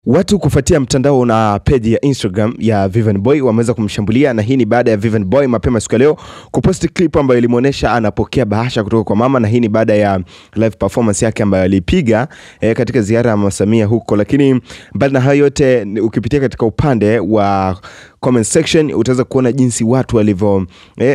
Watu kufuatia mtandao na page ya Instagram ya Vivian Boy wameweza kumshambulia, na hii ni baada ya Vivian Boy mapema siku leo kuposti clip ambayo ilimuonesha anapokea bahasha kutoka kwa mama, na hii ni baada ya live performance yake ambayo alipiga katika ziara ya Mama Samia huko. Lakini mbali na hayo yote, ukipitia katika upande wa comment section utaweza kuona jinsi watu walivyo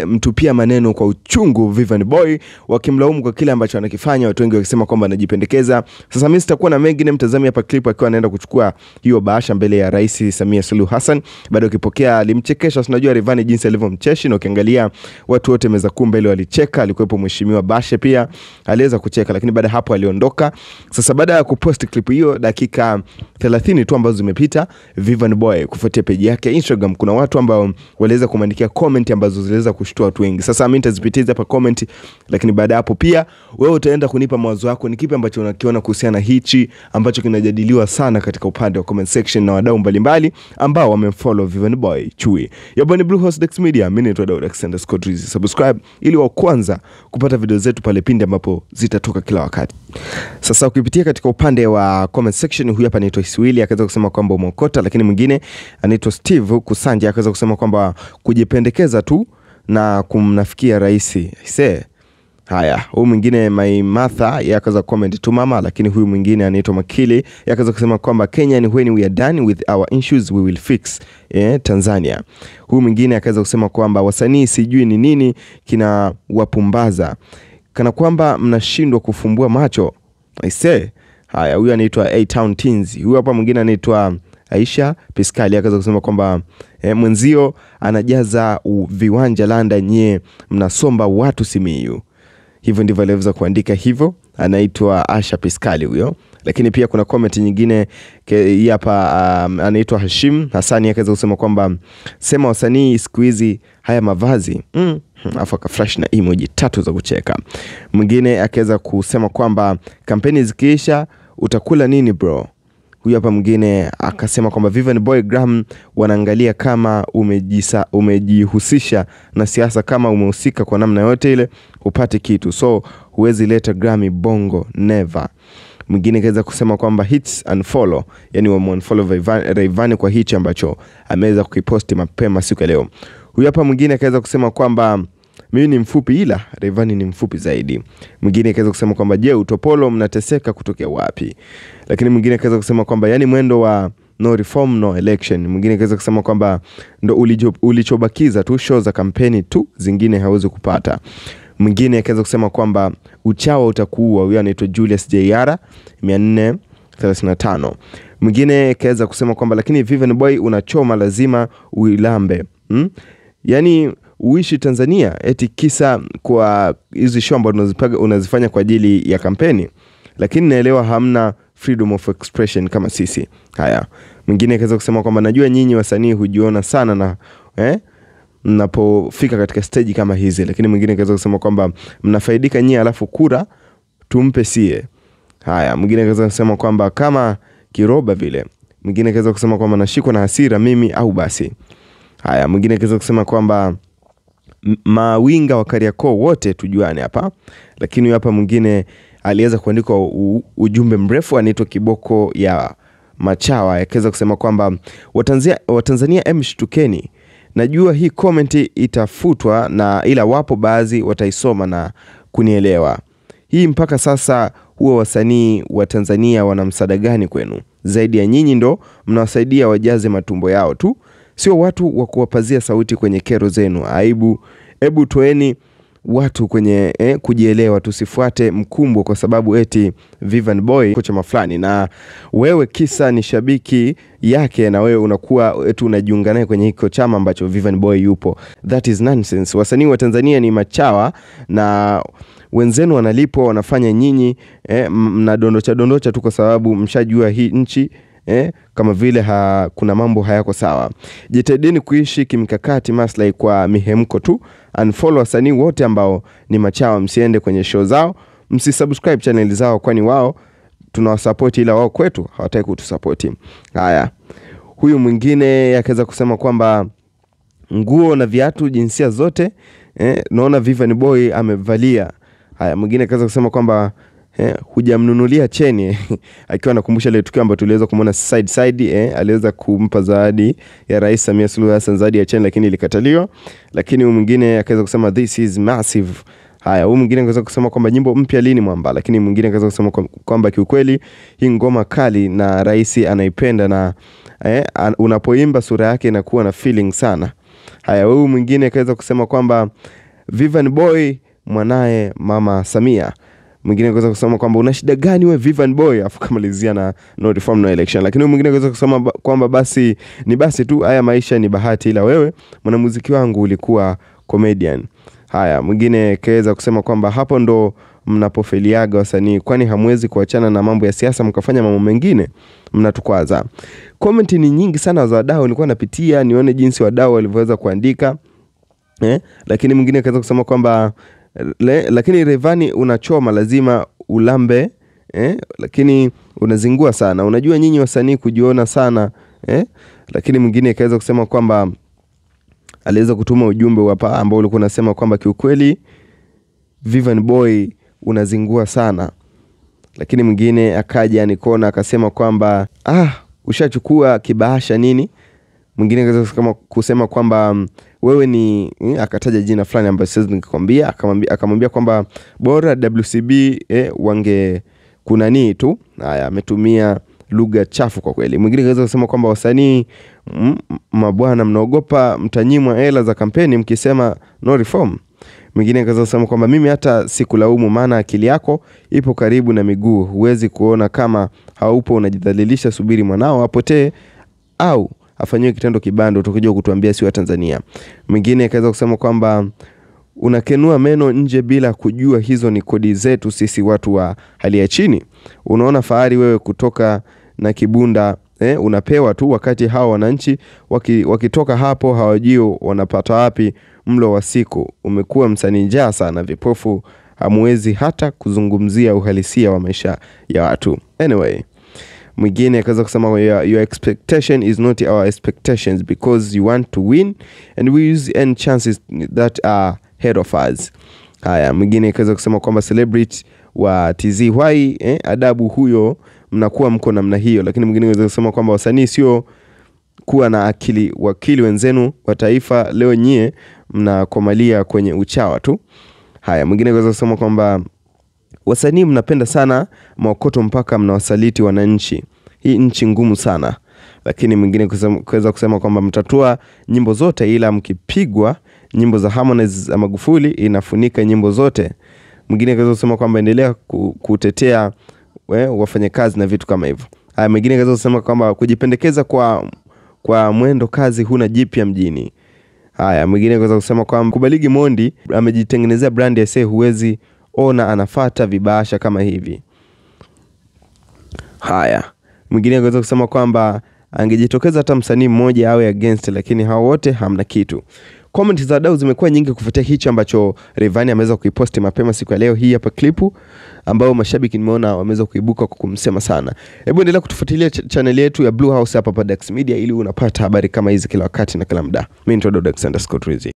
mtupia maneno kwa uchungu Vivian Boy, wakimlaumu kwa kile ambacho anakifanya, watu wengi wakisema kwamba anajipendekeza. Sasa mimi sitakuwa na mengi, mtazamia hapa clip akiwa anaenda kuchukua hiyo bahasha mbele ya Rais Samia Suluhu Hassan. Baada ukipokea alimchekesha, unajua Rayvanny jinsi alivyomcheshi, na ukiangalia watu wote meza kuu mbele walicheka, alikuwepo mheshimiwa Bashe pia aliweza kucheka, lakini baada hapo aliondoka. Sasa baada ya kupost clip hiyo dakika 30 tu ambazo zimepita, Vivian Boy kufuatia page yake Instagram, kuna watu ambao waliweza kumandikia comment ambazo ziliweza kushtua watu wengi. Sasa mimi nitazipitiza hapa comment, lakini baada hapo pia wewe utaenda kunipa mawazo yako, ni kipi ambacho unakiona kuhusiana hichi ambacho kinajadiliwa sana katika upande wa comment section na wadau mbalimbali ambao wamemfollow Vivian Boy Chui. Yaboni Blue House Dex Media, mimi ni Daud Alexander Scott Rizzi. Subscribe ili wa kwanza kupata video zetu pale pindi ambapo zitatoka kila wakati. Sasa ukipitia katika upande wa comment section, huyu hapa anaitwa Iswili akaweza kusema kwamba umeokota, lakini mwingine anaitwa Steve Kusanja akaweza kusema kwamba kujipendekeza tu na kumnafikia rais. Haya, huyu mwingine Maimatha yakaweza comment tu mama, lakini huyu mwingine anaitwa Makili yakaweza kusema kwamba Kenya ni when we are done with our issues we will fix Tanzania. Huyu mwingine akaweza kusema kwamba wasanii sijui ni nini kina wapumbaza, kana kwamba mnashindwa kufumbua macho. Haya, huyu anaitwa A Town Teens. Huyu hapa mwingine anaitwa Aisha Piskali akaweza kusema kwamba mwenzio anajaza viwanja Landa, nye mnasomba watu Simiyu. Hivyo ndivyo aliweza kuandika hivyo, anaitwa Aisha Piskali huyo. Lakini pia kuna comment nyingine hapa, anaitwa Hashim Hasani akaweza kusema kwamba sema wasanii siku hizi haya mavazi afa ka flash na emoji 3 za kucheka. Mwingine akaweza kusema kwamba kampeni zikiisha utakula nini bro. Huyu hapa mwingine akasema kwamba Vivian Boy Graham wanaangalia kama umejihusisha na siasa, kama umehusika kwa namna yote ile upate kitu, so huwezi leta Grammy bongo never. Mwingine kaweza kusema kwamba hits and follow, yani wamunfollow Rayvanny kwa hichi ambacho ameweza kukiposti mapema siku ya leo. Huyu hapa mwingine kaweza kusema kwamba mimi ni mfupi ila Rayvanny ni mfupi zaidi. Mwingine kaweza kusema kwamba je, utopolo mnateseka kutokea wapi? Lakini mwingine kaweza kusema kwamba yani mwendo wa no reform no election. Mwingine kaweza kusema kwamba ndo ulichobakiza tu show za kampeni tu, zingine hauwezi kupata. Mwingine kaweza kusema kwamba uchawa utakuua. Huyo anaitwa Julius JR 435. Mwingine kaweza kusema kwamba lakini Vivian Boy unachoma lazima uilambe. Yani uishi Tanzania eti kisa kwa hizi show ambazo unazifanya kwa ajili ya kampeni, lakini naelewa hamna freedom of expression kama sisi. Haya, mwingine kaweza kusema kwamba najua nyinyi wasanii hujiona sana na mnapofika katika stage kama hizi, lakini mwingine kaweza kusema kwamba mnafaidika nyinyi alafu kura tumpe sie. Haya, mwingine kaweza kusema kwamba kama kiroba vile. Mwingine kaweza kusema kwamba nashikwa na hasira mimi au basi. Haya, mwingine kaweza kusema kwamba mawinga wa Kariakoo wote tujuane hapa. Lakini hapa mwingine aliweza kuandika ujumbe mrefu, anaitwa Kiboko ya Machawa yakaweza kusema kwamba Watanzania mshtukeni. Najua hii comment itafutwa na ila wapo baadhi wataisoma na kunielewa. Hii mpaka sasa huwa wasanii wa Tanzania wana msaada gani kwenu? Zaidi ya nyinyi ndo mnawasaidia wajaze matumbo yao tu, sio watu wa kuwapazia sauti kwenye kero zenu. Aibu, hebu toeni watu kwenye kujielewa, tusifuate mkumbo kwa sababu eti Vivian Boy kocha maflani na wewe kisa ni shabiki yake, na wewe unakuwa eti unajiunga naye kwenye hiko chama ambacho Vivian Boy yupo. That is nonsense. Wasanii wa Tanzania ni machawa na wenzenu wanalipwa, wanafanya nyinyi mnadondocha tu kwa sababu mshajua hii nchi kama vile kuna mambo hayako sawa. Jitahidini kuishi kimkakati, maslahi kwa mihemko tu. Unfollow wasanii wote ambao ni machawa, msiende kwenye show zao, msisubscribe channel zao, kwani wao tunawasupport ila wao kwetu hawataki kutusupport. Haya, huyu mwingine akaweza kusema kwamba nguo na viatu jinsia zote naona Vivian Boy amevalia. Haya, mwingine akaweza kusema kwamba hujamnunulia cheni akiwa anakumbusha ile tukio ambalo tuliweza kumuona side aliweza kumpa zawadi ya Rais Samia Suluhu Hassan, zawadi ya cheni, lakini ilikataliwa. Lakini huyu mwingine akaweza kusema this is massive. Haya, huyu mwingine akaweza kusema kwamba nyimbo mpya lini mwamba, lakini mwingine akaweza kusema kwamba kiukweli hii ngoma kali na rais anaipenda na unapoimba sura yake inakuwa na feeling sana. Haya, huyu mwingine akaweza kusema kwamba Vivian Boy mwanae Mama Samia. Mwingine akaweza kusema kwamba una shida gani we Vivian Boy, afu kamalizia na no reform no election. Lakini huyu mwingine akaweza kusema kwamba basi tu, haya maisha ni bahati, ila wewe mwanamuziki wangu ulikuwa comedian. Haya, mwingine kaweza kusema kwamba hapo ndo mnapofeliaga wasanii, kwani hamwezi kuachana na mambo ya siasa mkafanya mambo mengine, mnatukwaza. Comment ni nyingi sana za wadau, nilikuwa napitia nione jinsi wadau walivyoweza kuandika. Lakini mwingine kaweza kusema kwamba lakini Rayvanny unachoma, lazima ulambe, lakini unazingua sana, unajua nyinyi wasanii kujiona sana, Lakini mwingine kaweza kusema kwamba aliweza kutuma ujumbe hapa ambao ulikuwa unasema kwamba kiukweli Vivian Boy unazingua sana. Lakini mwingine akaja nikona akasema kwamba ushachukua kibahasha nini. Mwingine akaweza kusema kwamba wewe ni akataja jina fulani ambayo siwezi nikwambia, akamwambia kwamba bora WCB wange kuna nini tu. Haya, ametumia lugha chafu kwa kweli. Mwingine akaweza kusema kwamba wasanii mabwana mnaogopa mtanyimwa hela za kampeni mkisema no reform. Mwingine akaweza kusema kwamba mimi hata sikulaumu, maana akili yako ipo karibu na miguu, huwezi kuona kama haupo, unajidhalilisha, subiri mwanao apotee au afanywe kitendo kibando utakuja kutuambia si wa Tanzania. Mwingine akaweza kusema kwamba unakenua meno nje bila kujua hizo ni kodi zetu sisi watu wa hali ya chini. Unaona fahari wewe kutoka na kibunda unapewa tu, wakati hao wananchi wakitoka hapo hawajui wanapata wapi mlo wa siku. Umekuwa msanii njaa sana, vipofu hamwezi hata kuzungumzia uhalisia wa maisha ya watu. Anyway, mwingine akaweza kusema your expectation is not our expectations because you want to win and we use any chances that are ahead of us. Haya, mwingine akaweza kusema kwamba celebrity wa TZ why adabu huyo mnakuwa mko namna hiyo. Lakini mwingine akaweza kusema kwamba wasanii sio kuwa na akili, wakili wenzenu wa taifa leo nyie mnakomalia kwenye uchawa tu. Haya, mwingine akaweza kusema kwamba wasanii mnapenda sana maokoto mpaka mnawasaliti wananchi, hii nchi ngumu sana. Lakini mwingine kuweza kusema kwamba mtatua nyimbo zote ila mkipigwa nyimbo za Harmonize za Magufuli inafunika nyimbo zote. Mwingine akaweza kusema kwamba endelea kutetea wafanyakazi na vitu kama hivyo. Haya, mwingine akaweza kusema kwamba kujipendekeza kwa mwendo kazi huna jipya mjini. Haya, mwingine akaweza kusema kwamba Kubaligi Mondi amejitengenezea brand ya huwezi ona anafata vibasha kama hivi. Haya, mwingine akaweza kusema kwamba angejitokeza hata msanii mmoja awe against, lakini hao wote hamna kitu. Comment za wadau zimekuwa nyingi kufuatia hicho ambacho Rayvanny ameweza kuiposti mapema siku ya leo. Hii hapa klipu ambao mashabiki nimeona wameweza kuibuka kwa kumsema sana. Hebu endelea kutufuatilia channel yetu ya Blue House hapa Dax Media ili unapata habari kama hizi kila wakati na kila muda. Mimi ni Dax_Rizzy.